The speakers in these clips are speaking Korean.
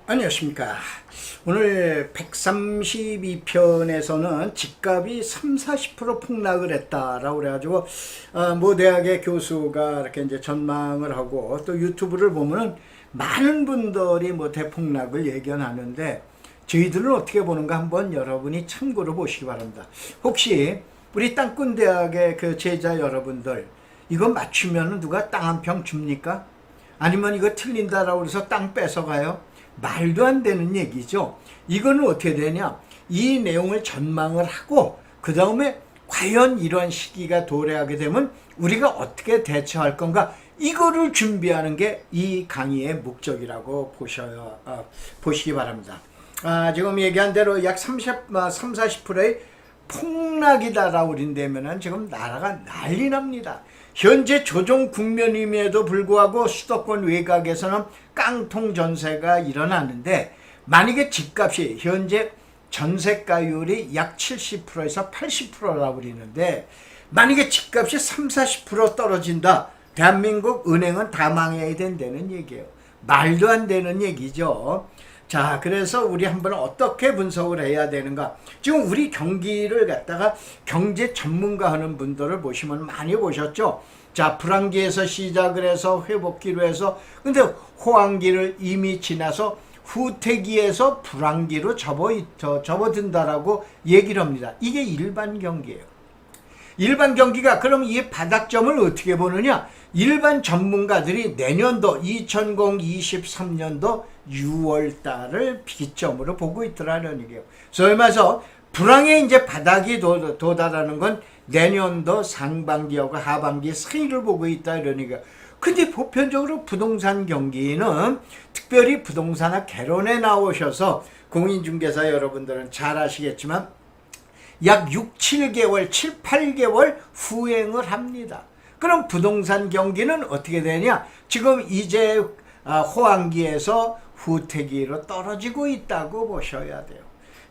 안녕하십니까. 오늘 132편에서는 집값이 30-40% 폭락을 했다라고 그래가지고 모 대학의 교수가 이렇게 이제 전망을 하고 또 유튜브를 보면은 많은 분들이 뭐 대폭락을 예견하는데 저희들은 어떻게 보는가 한번 여러분이 참고로 보시기 바랍니다. 혹시 우리 땅꾼대학의 그 제자 여러분들 이거 맞추면 누가 땅 한 평 줍니까? 아니면 이거 틀린다라고 해서 땅 뺏어가요? 말도 안 되는 얘기죠. 이거는 어떻게 되냐, 이 내용을 전망을 하고 그 다음에 과연 이런 시기가 도래하게 되면 우리가 어떻게 대처할 건가, 이거를 준비하는 게 이 강의의 목적이라고 보시기 바랍니다. 지금 얘기한 대로 약 30-40%의 폭락이다라고 그런다면은 지금 나라가 난리 납니다. 현재 조정 국면임에도 불구하고 수도권 외곽에서는 깡통 전세가 일어나는데, 만약에 집값이 현재 전세가율이 약 70%에서 80%라고 그러는데, 만약에 집값이 30-40% 떨어진다, 대한민국 은행은 다 망해야 된다는 얘기예요. 말도 안 되는 얘기죠. 자, 그래서 우리 한번 어떻게 분석을 해야 되는가. 지금 우리 경기를 갖다가 경제 전문가 하는 분들을 보시면 많이 보셨죠. 자, 불황기에서 시작을 해서 회복기로 해서, 근데 호황기를 이미 지나서 후퇴기에서 불황기로 접어든다라고 얘기를 합니다. 이게 일반 경기예요. 일반 경기가, 그럼 이 바닥점을 어떻게 보느냐? 일반 전문가들이 내년도 2023년도 6월 달을 기점으로 보고 있더라는 얘기예요. 소위 말해서 불황의 이제 바닥이 도달하는 건 내년도 상반기하고 하반기 사이를 보고 있다 이런 얘기예요. 근데 보편적으로 부동산 경기는, 특별히 부동산학 개론에 나오셔서 공인중개사 여러분들은 잘 아시겠지만 약 6-7개월, 7-8개월 후행을 합니다. 그럼 부동산 경기는 어떻게 되냐? 지금 이제 호황기에서 후퇴기로 떨어지고 있다고 보셔야 돼요.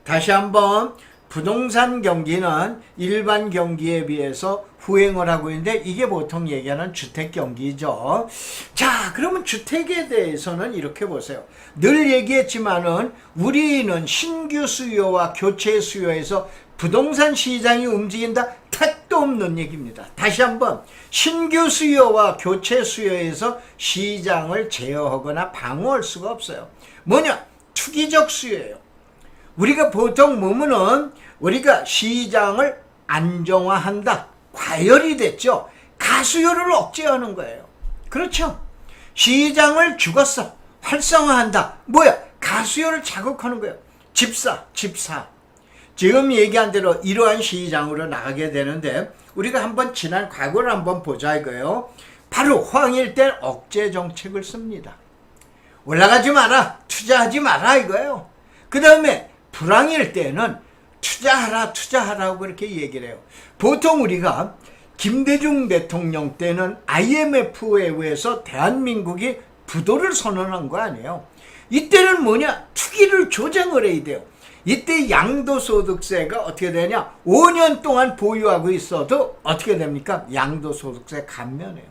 다시 한번, 부동산 경기는 일반 경기에 비해서 후행을 하고 있는데, 이게 보통 얘기하는 주택 경기죠. 자, 그러면 주택에 대해서는 이렇게 보세요. 늘 얘기했지만은 우리는 신규 수요와 교체 수요에서 부동산 시장이 움직인다? 택도 없는 얘기입니다. 다시 한번, 신규 수요와 교체 수요에서 시장을 제어하거나 방어할 수가 없어요. 뭐냐? 투기적 수요예요. 우리가 보통 보면은 우리가 시장을 안정화한다, 과열이 됐죠. 가수요를 억제하는 거예요. 그렇죠? 시장을 죽었어, 활성화한다. 뭐야? 가수요를 자극하는 거예요. 집사. 지금 얘기한 대로 이러한 시장으로 나가게 되는데, 우리가 한번 지난 과거를 한번 보자 이거예요. 바로 호황일 때 억제 정책을 씁니다. 올라가지 마라, 투자하지 마라 이거예요. 그 다음에 불황일 때는 투자하라고 그렇게 얘기를 해요. 보통 우리가 김대중 대통령 때는 IMF에 의해서 대한민국이 부도를 선언한 거 아니에요. 이때는 뭐냐? 투기를 조장을 해야 돼요. 이때 양도소득세가 어떻게 되냐? 5년 동안 보유하고 있어도 어떻게 됩니까? 양도소득세 감면해요.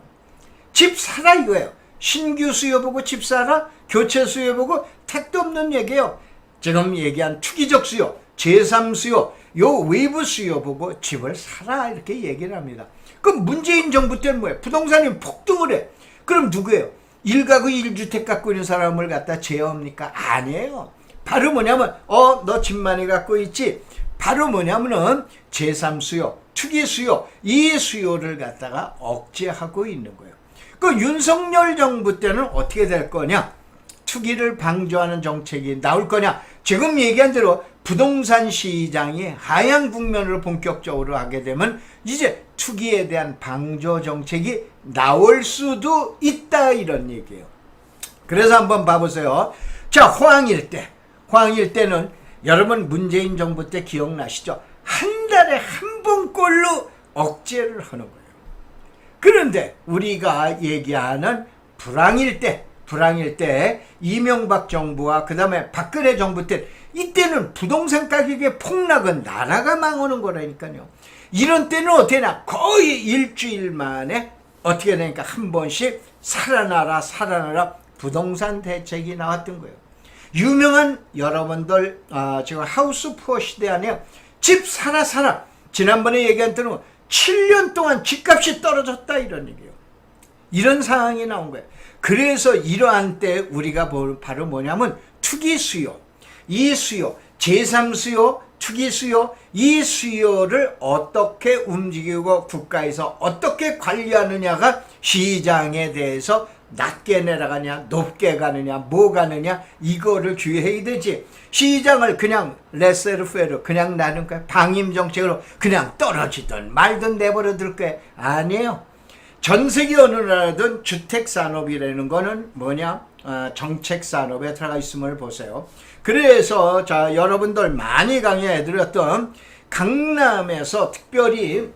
집 사라 이거예요. 신규 수요 보고 집 사라, 교체 수요 보고 택도 없는 얘기예요. 지금 얘기한 투기적 수요, 제3 수요, 요 외부 수요 보고 집을 사라 이렇게 얘기를 합니다. 그럼 문재인 정부 때는 뭐예요? 부동산이 폭등을 해. 그럼 누구예요? 1가구 1주택 갖고 있는 사람을 갖다 제어합니까? 아니에요. 바로 뭐냐면 너 집 많이 갖고 있지? 바로 뭐냐면은 제3 수요, 투기 수요, 이 수요를 갖다가 억제하고 있는 거예요. 그 윤석열 정부 때는 어떻게 될 거냐? 투기를 방조하는 정책이 나올 거냐? 지금 얘기한 대로 부동산 시장이 하향 국면을 본격적으로 하게 되면 이제 투기에 대한 방조 정책이 나올 수도 있다 이런 얘기예요. 그래서 한번 봐보세요. 자, 호황일 때는 여러분 문재인 정부 때 기억나시죠? 한 달에 한 번꼴로 억제를 하는 거예요. 그런데 우리가 얘기하는 불황일 때 이명박 정부와 그 다음에 박근혜 정부 때, 이때는 부동산 가격의 폭락은 나라가 망하는 거라니까요. 이런 때는 어떻게 되나? 거의 일주일 만에 어떻게 되니까 한 번씩 살아나라 부동산 대책이 나왔던 거예요. 유명한 여러분들 지금 하우스 푸어 시대 아니에요. 집 사라. 지난번에 얘기한 대로 7년 동안 집값이 떨어졌다 이런 얘기예요. 이런 상황이 나온 거예요. 그래서 이러한 때 우리가 바로 뭐냐면 투기 수요, 이 수요, 제3수요, 투기 수요, 이 수요를 어떻게 움직이고 국가에서 어떻게 관리하느냐가 시장에 대해서 낮게 내려가냐 높게 가느냐 뭐 가느냐 이거를 주의해야 되지. 시장을 그냥 레세르페르 그냥 나는 거야. 방임정책으로 그냥 떨어지든 말든 내버려 둘 거야. 아니에요. 전 세계 어느 나라든 주택산업이라는 거는 뭐냐? 정책산업에 들어가 있음을 보세요. 그래서 자 여러분들 많이 강의해드렸던 강남에서 특별히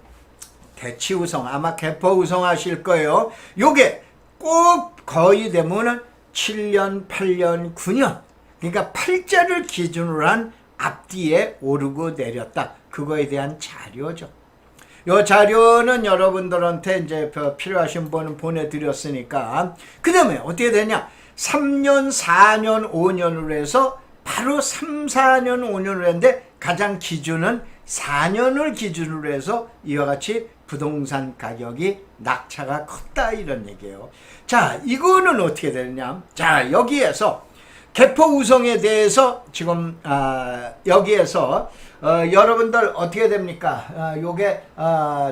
대치우성 아마 개포우성 하실 거예요. 요게 꼭 거의 되면은 7년, 8년, 9년 그러니까 8자를 기준으로 한 앞뒤에 오르고 내렸다. 그거에 대한 자료죠. 이 자료는 여러분들한테 이제 필요하신 분은 보내드렸으니까 그 다음에 어떻게 되냐 3년, 4년, 5년으로 해서 바로 3, 4년, 5년으로 했는데 가장 기준은 4년을 기준으로 해서 이와 같이 부동산 가격이 낙차가 컸다 이런 얘기예요. 자 이거는 어떻게 되느냐 자 여기에서 개포우성에 대해서 지금 여기에서 여러분들 어떻게 됩니까? 요게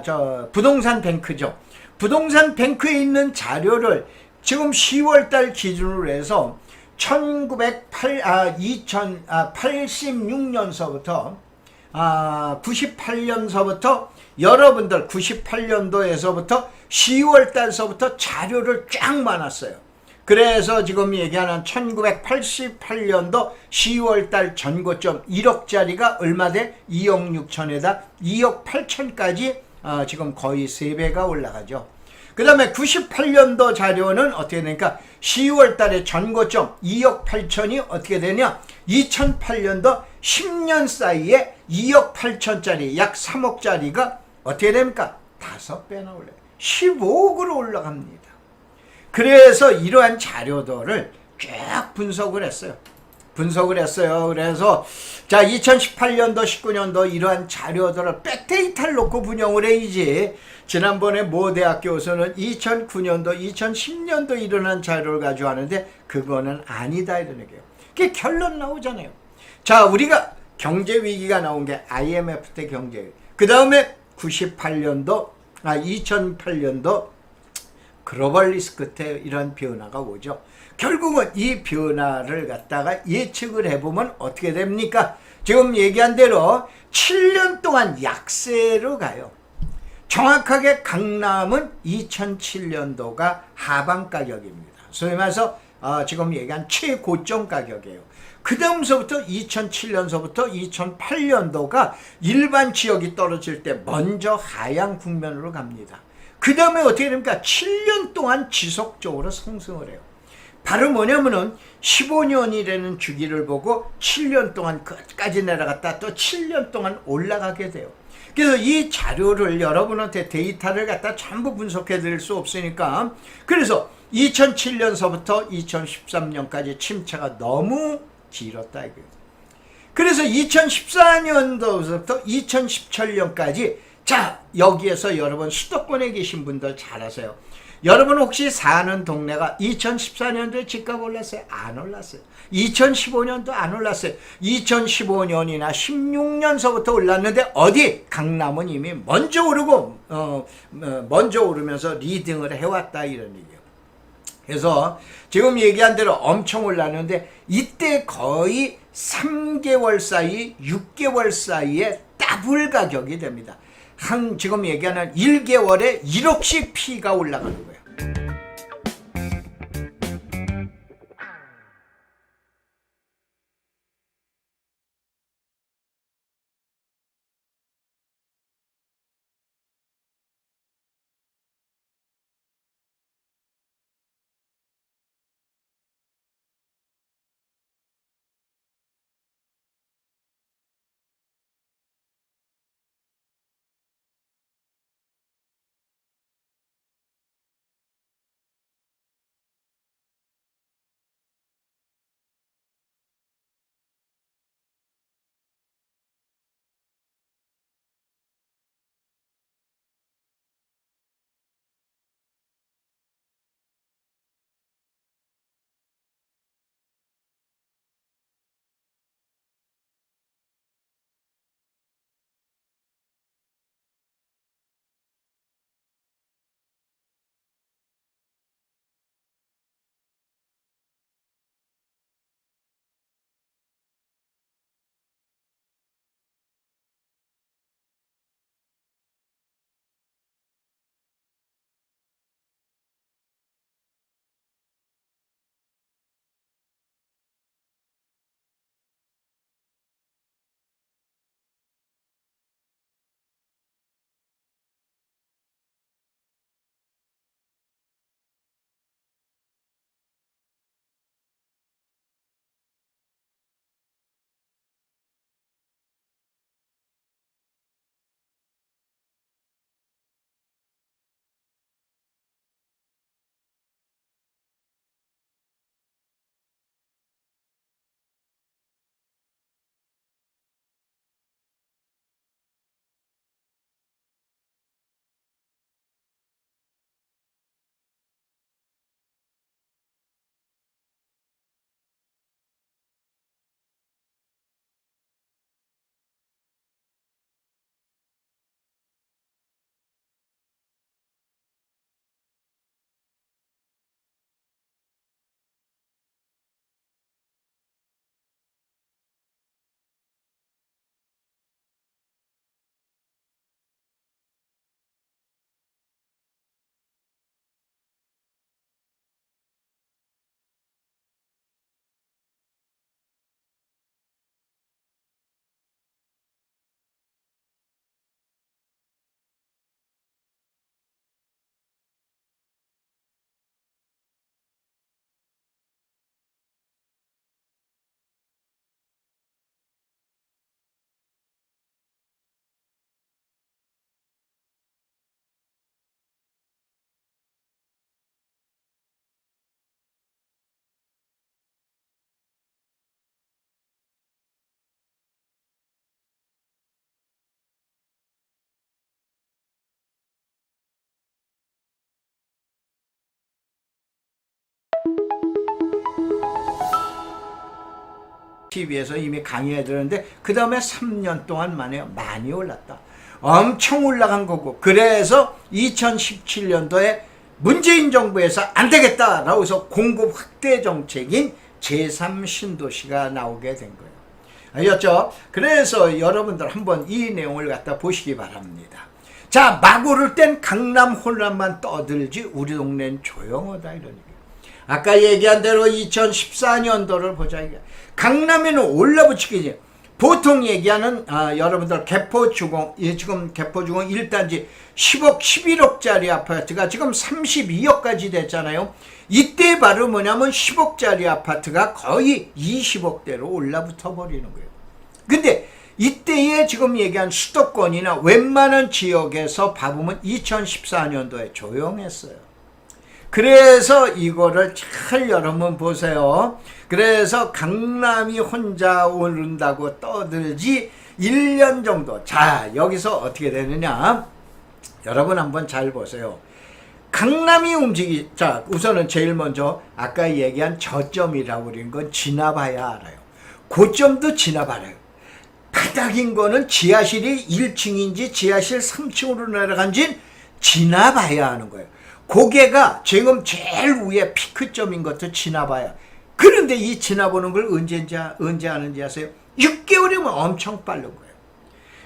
저 부동산 뱅크죠. 부동산 뱅크에 있는 자료를 지금 10월달 기준으로 해서 2086년서부터 98년서부터 여러분들 98년도에서부터 10월달서부터 자료를 쫙 많았어요. 그래서 지금 얘기하는 1988년도 10월달 전고점 1억짜리가 얼마 돼? 2억 6천에다 2억 8천까지 지금 거의 3배가 올라가죠. 그 다음에 98년도 자료는 어떻게 되니까 10월달에 전고점 2억 8천이 어떻게 되냐 2008년도 10년 사이에 2억 8천짜리 약 3억짜리가 어떻게 됩니까? 5배나 올라요. 15억으로 올라갑니다. 그래서 이러한 자료들을 쫙 분석을 했어요. 그래서 자 2018년도 19년도 이러한 자료들을 백데이터를 놓고 분석을 해야지. 지난번에 모 대학교에서는 2009년도 2010년도 일어난 자료를 가지고 하는데 그거는 아니다 이런 얘기예요. 그게 결론 나오잖아요. 자 우리가 경제 위기가 나온 게 IMF 때 경제 위기. 그 다음에 2008년도 글로벌 리스크 때 이런 변화가 오죠. 결국은 이 변화를 갖다가 예측을 해보면 어떻게 됩니까? 지금 얘기한 대로 7년 동안 약세로 가요. 정확하게 강남은 2007년도가 하방 가격입니다. 소위 말해서 지금 얘기한 최고점 가격이에요. 그 다음서부터 2007년서부터 2008년도가 일반 지역이 떨어질 때 먼저 하향 국면으로 갑니다. 그 다음에 어떻게 됩니까? 7년 동안 지속적으로 상승을 해요. 바로 뭐냐면은 15년이라는 주기를 보고 7년 동안 끝까지 내려갔다 또 7년 동안 올라가게 돼요. 그래서 이 자료를 여러분한테 데이터를 갖다 전부 분석해 드릴 수 없으니까 그래서 2007년서부터 2013년까지 침체가 너무 길었다 이거예요. 그래서 2014년도부터 2017년까지 자 여기에서 여러분 수도권에 계신 분들 잘 아세요. 여러분 혹시 사는 동네가 2014년도에 집값 올랐어요? 안 올랐어요. 2015년도 안 올랐어요. 2015년이나 16년서부터 올랐는데 어디? 강남은 이미 먼저 오르고 먼저 오르면서 리딩을 해왔다 이런 얘기예요. 그래서 지금 얘기한 대로 엄청 올랐는데 이때 거의 3개월 사이 6개월 사이에 더블 가격이 됩니다. 지금 얘기하는 1개월에 1억씩 피가 올라가는 거예요. TV에서 이미 강의해 드렸는데 그 다음에 3년 동안 만에 많이 올랐다. 엄청 올라간 거고, 그래서 2017년도에 문재인 정부에서 안 되겠다라고 해서 공급 확대 정책인 제3신도시가 나오게 된 거예요. 알겠죠? 그래서 여러분들 한번 이 내용을 갖다 보시기 바랍니다. 자, 막 오를 땐 강남 혼란만 떠들지 우리 동네는 조용하다, 이런 얘기예요. 아까 얘기한 대로 2014년도를 보자. 강남에는 올라붙이기지. 보통 얘기하는 여러분들 개포주공, 지금 개포주공 1단지 10억, 11억짜리 아파트가 지금 32억까지 됐잖아요. 이때 바로 뭐냐면 10억짜리 아파트가 거의 20억대로 올라붙어 버리는 거예요. 근데 이때에 지금 얘기한 수도권이나 웬만한 지역에서 봐보면 2014년도에 조용했어요. 그래서 이거를 잘 여러분 보세요. 그래서 강남이 혼자 오른다고 떠들지 1년 정도. 자, 여기서 어떻게 되느냐. 여러분 한번 잘 보세요. 강남이 자, 우선은 제일 먼저 아까 얘기한 저점이라고 그런 건 지나봐야 알아요. 고점도 지나봐요. 바닥인 거는 지하실이 1층인지 지하실 3층으로 내려간지 지나봐야 하는 거예요. 고개가 지금 제일 위에 피크점인 것도 지나봐야. 그런데 이 지나보는 걸 언제 하는지 아세요? 6개월이면 엄청 빠른 거예요.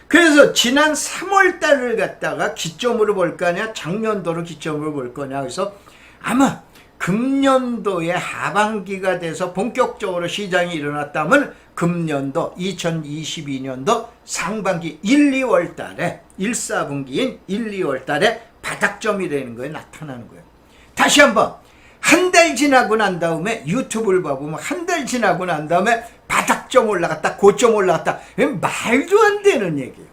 그래서 지난 3월 달을 갖다가 기점으로 볼 거냐, 작년도로 기점으로 볼 거냐. 그래서 아마 금년도의 하반기가 돼서 본격적으로 시장이 일어났다면 금년도 2022년도 상반기 1, 2월 달에 1사분기인 1, 2월 달에 바닥점이 되는 거에 나타나는 거예요. 다시 한번 한 달 지나고 난 다음에 유튜브를 봐보면 한 달 지나고 난 다음에 바닥점 올라갔다, 고점 올라갔다. 말도 안 되는 얘기예요.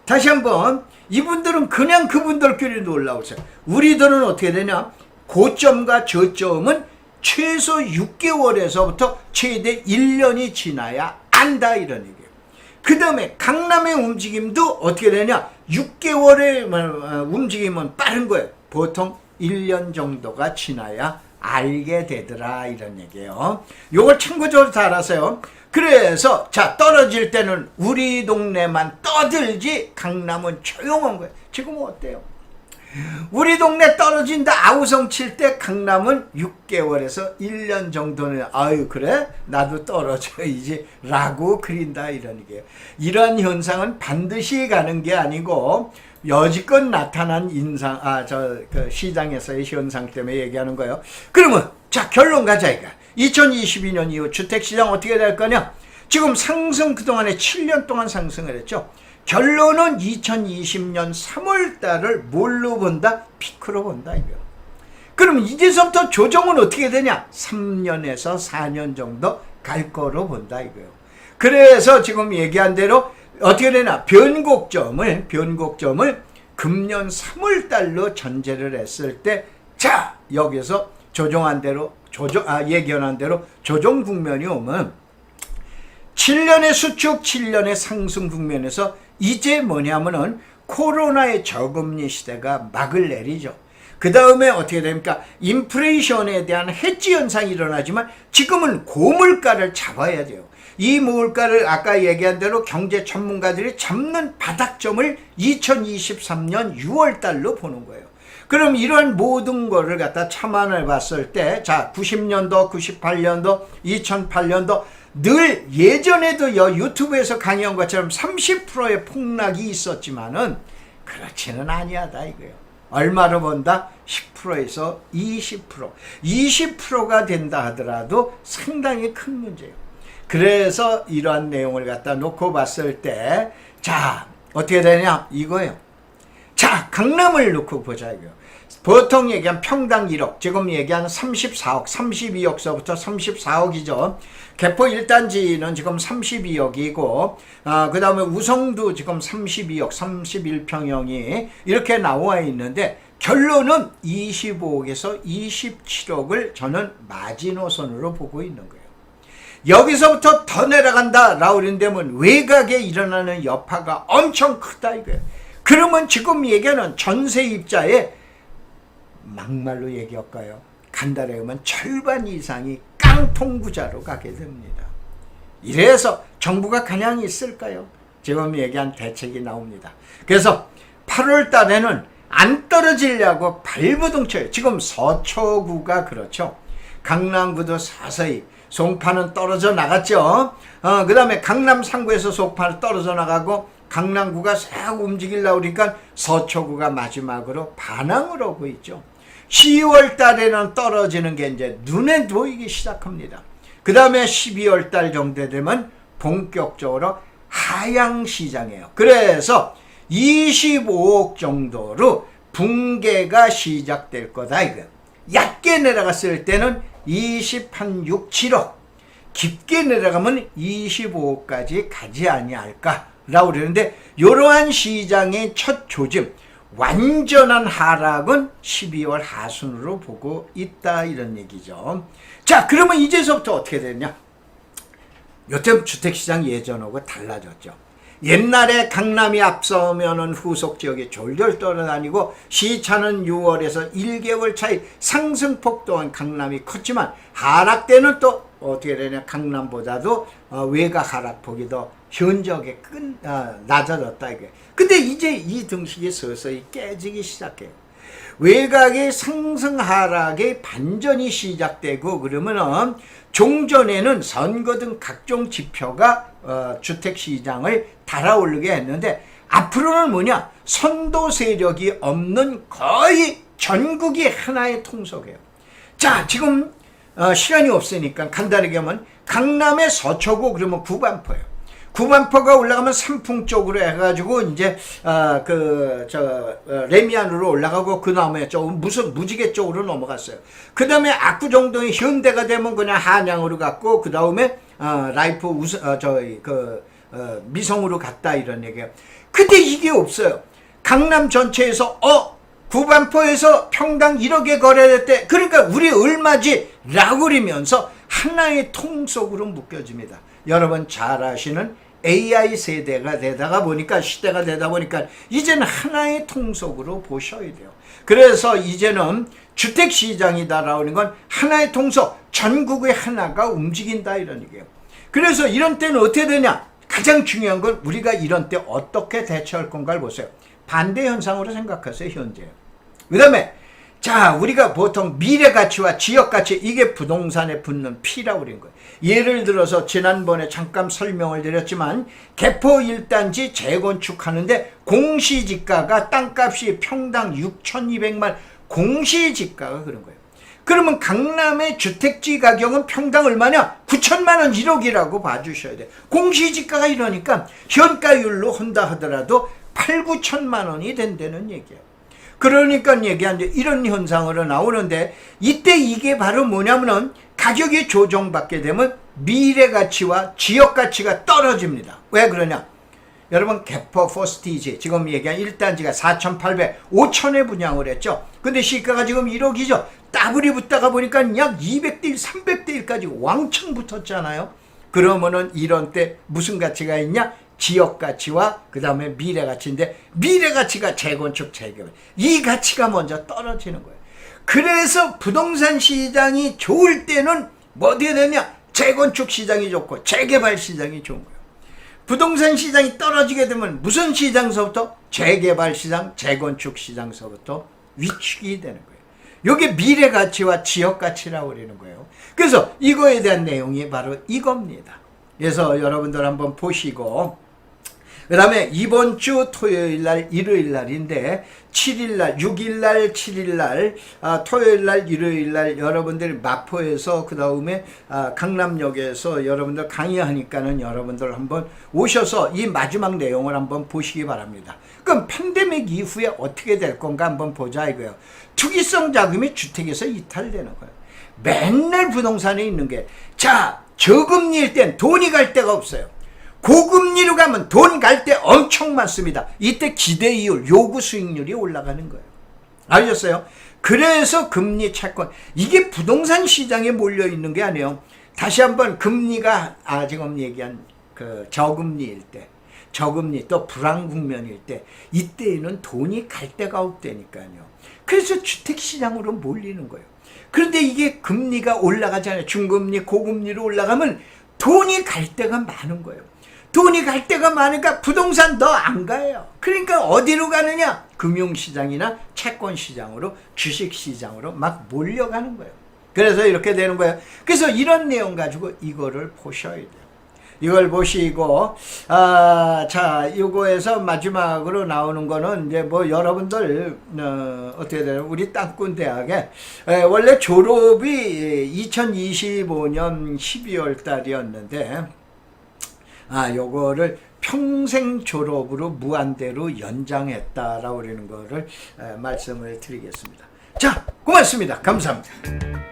다시 한번 이분들은 그냥 그분들끼리 놀라오세요. 우리들은 어떻게 되냐? 고점과 저점은 최소 6개월에서부터 최대 1년이 지나야 안다, 이런 얘기예요. 그 다음에 강남의 움직임도 어떻게 되냐? 6개월의 움직임은 빠른 거예요. 보통 1년 정도가 지나야 알게 되더라, 이런 얘기예요. 요걸 참고적으로 잘 알아서요. 그래서 자, 떨어질 때는 우리 동네만 떠들지 강남은 조용한 거예요. 지금은 어때요? 우리 동네 떨어진다 아우성 칠 때 강남은 6개월에서 1년 정도는 아유 그래? 나도 떨어져야지 라고 그린다, 이런 얘기예요. 이런 현상은 반드시 가는 게 아니고 여지껏 나타난 그 시장에서의 현상 때문에 얘기하는 거예요. 그러면 자, 결론 가자 이거. 2022년 이후 주택시장 어떻게 될 거냐? 지금 상승 그동안에 7년 동안 상승을 했죠. 결론은 2020년 3월 달을 뭘로 본다? 피크로 본다, 이거. 그럼 이제부터 조정은 어떻게 되냐? 3년에서 4년 정도 갈 거로 본다, 이거요. 그래서 지금 얘기한 대로 어떻게 되나? 변곡점을 금년 3월 달로 전제를 했을 때, 자, 여기서 조정한 대로, 예견한 대로 조정 국면이 오면 7년의 수축, 7년의 상승 국면에서 이제 뭐냐면은 코로나의 저금리 시대가 막을 내리죠. 그 다음에 어떻게 됩니까? 인플레이션에 대한 해지 현상이 일어나지만 지금은 고물가를 잡아야 돼요. 이 물가를 아까 얘기한 대로 경제 전문가들이 잡는 바닥점을 2023년 6월 달로 보는 거예요. 그럼 이러한 모든 거를 갖다 참아내 봤을 때, 자, 90년도, 98년도, 2008년도 늘 예전에도 유튜브에서 강의한 것처럼 30%의 폭락이 있었지만은 그렇지는 아니하다, 이거예요. 얼마로 본다? 10%에서 20%. 20%가 된다 하더라도 상당히 큰 문제예요. 그래서 이러한 내용을 갖다 놓고 봤을 때, 자, 어떻게 되냐? 이거예요. 자, 강남을 놓고 보자, 이거예요. 보통 얘기한 평당 1억, 지금 얘기한 34억, 32억서부터 34억이죠. 개포 1단지는 지금 32억이고, 그 다음에 우성도 지금 32억, 31평형이 이렇게 나와 있는데, 결론은 25억에서 27억을 저는 마지노선으로 보고 있는 거예요. 여기서부터 더 내려간다 라고 그런다면 외곽에 일어나는 여파가 엄청 크다, 이거예요. 그러면 지금 얘기하는 전세입자의 막말로 얘기할까요? 간단히 하면 절반 이상이 깡통부자로 가게 됩니다. 이래서 정부가 그냥 있을까요? 지금 얘기한 대책이 나옵니다. 그래서 8월 달에는 안 떨어지려고 발부둥쳐요. 지금 서초구가 그렇죠. 강남구도 서서히 송파는 떨어져 나갔죠. 그 다음에 강남 상구에서 송파는 떨어져 나가고 강남구가 싹 움직이려고 그러니까 서초구가 마지막으로 반항을 오고 있죠. 10월 달에는 떨어지는 게 이제 눈에 보이기 시작합니다. 그 다음에 12월 달 정도 되면 본격적으로 하향시장이에요. 그래서 25억 정도로 붕괴가 시작될 거다 이거예요. 얕게 내려갔을 때는 6, 7억, 깊게 내려가면 25억까지 가지 아니할까라고 그러는데, 이러한 시장의 첫 조짐, 완전한 하락은 12월 하순으로 보고 있다 이런 얘기죠. 자, 그러면 이제서부터 어떻게 되냐? 요즘 주택시장 예전하고 달라졌죠. 옛날에 강남이 앞서면은 후속 지역이 졸졸 떨어다니고 시차는 6월에서 1개월 차이 상승폭 또한 강남이 컸지만 하락대는 또 어떻게 되냐? 강남보다도 외곽 하락폭이 더 현저하게 낮아졌다 이게. 근데 이제 이 등식이 서서히 깨지기 시작해요. 외곽의 상승 하락의 반전이 시작되고 그러면은 종전에는 선거 등 각종 지표가 주택시장을 달아오르게 했는데, 앞으로는 뭐냐? 선도 세력이 없는 거의 전국이 하나의 통속이에요. 자, 지금 시간이 없으니까 간단하게 하면 강남의 서초구 그러면 구반포예요. 구반포가 올라가면 삼풍 쪽으로 해가지고 이제 레미안으로 올라가고 그 다음에 무슨 무지개 쪽으로 넘어갔어요. 그 다음에 압구정동이 현대가 되면 그냥 한양으로 갔고 그 다음에 라이프 미성으로 갔다 이런 얘기예요. 근데 이게 없어요. 강남 전체에서 구반포에서 평당 1억에 거래됐대. 그러니까 우리 얼마지? 라고 그러면서 하나의 통속으로 묶여집니다. 여러분 잘 아시는 AI 세대가 되다가 보니까, 시대가 되다 보니까 이제는 하나의 통속으로 보셔야 돼요. 그래서 이제는 주택시장이다라고 하는 건 하나의 통속, 전국의 하나가 움직인다 이런 얘기예요. 그래서 이런 때는 어떻게 되냐? 가장 중요한 건 우리가 이런 때 어떻게 대처할 건가를 보세요. 반대 현상으로 생각하세요. 현재. 그 다음에 자, 우리가 보통 미래가치와 지역가치, 이게 부동산에 붙는 피라고 그런 거예요. 예를 들어서 지난번에 잠깐 설명을 드렸지만 개포 1단지 재건축하는데 공시지가가 땅값이 평당 6,200만, 공시지가가 그런 거예요. 그러면 강남의 주택지 가격은 평당 얼마냐? 9천만 원, 1억이라고 봐주셔야 돼요. 공시지가가 이러니까 현가율로 한다 하더라도 8, 9천만 원이 된다는 얘기예요. 그러니까 얘기하는데 이런 현상으로 나오는데, 이때 이게 바로 뭐냐면은 가격이 조정받게 되면 미래가치와 지역가치가 떨어집니다. 왜 그러냐? 여러분 개포 포스티지 지금 얘기한 1단지가 4,800, 5천에 분양을 했죠. 근데 시가가 지금 1억이죠. 따블이 붙다가 보니까 약 200대 1, 300대 1까지 왕창 붙었잖아요. 그러면은 이런 때 무슨 가치가 있냐? 지역가치와 그 다음에 미래가치인데, 미래가치가 재건축, 재개발, 이 가치가 먼저 떨어지는 거예요. 그래서 부동산 시장이 좋을 때는 뭐 어떻게 되냐? 재건축 시장이 좋고 재개발 시장이 좋은 거예요. 부동산 시장이 떨어지게 되면 무슨 시장서부터? 재개발 시장, 재건축 시장서부터 위축이 되는 거예요. 이게 미래가치와 지역가치라고 그러는 거예요. 그래서 이거에 대한 내용이 바로 이겁니다. 그래서 여러분들 한번 보시고, 그 다음에 이번 주 토요일날, 일요일날인데 7일날, 6일날, 7일날, 토요일날, 일요일날 여러분들이 마포에서 그 다음에 강남역에서 여러분들 강의하니까는 여러분들 한번 오셔서 이 마지막 내용을 한번 보시기 바랍니다. 그럼 팬데믹 이후에 어떻게 될 건가 한번 보자 이거예요. 투기성 자금이 주택에서 이탈되는 거예요. 맨날 부동산에 있는 게, 자, 저금리일 땐 돈이 갈 데가 없어요. 고금리로 가면 돈 갈 때 엄청 많습니다. 이때 기대이율, 요구 수익률이 올라가는 거예요. 알겠어요? 그래서 금리 채권, 이게 부동산 시장에 몰려 있는 게 아니에요. 다시 한번 금리가 지금 얘기한 그 저금리일 때, 저금리 또 불황 국면일 때, 이때에는 돈이 갈 데가 없다니까요. 그래서 주택시장으로 몰리는 거예요. 그런데 이게 금리가 올라가잖아요. 중금리, 고금리로 올라가면 돈이 갈 데가 많은 거예요. 돈이 갈 데가 많으니까 부동산 더 안 가요. 그러니까 어디로 가느냐? 금융시장이나 채권시장으로, 주식시장으로 막 몰려가는 거예요. 그래서 이렇게 되는 거예요. 그래서 이런 내용 가지고 이거를 보셔야 돼요. 이걸 보시고, 자, 이거에서 마지막으로 나오는 거는 이제 뭐 여러분들, 어떻게 되나, 우리 땅꾼 대학에, 원래 졸업이 2025년 12월 달이었는데, 요거를 평생 졸업으로 무한대로 연장했다라고 그러는 거를 말씀을 드리겠습니다. 자, 고맙습니다. 감사합니다.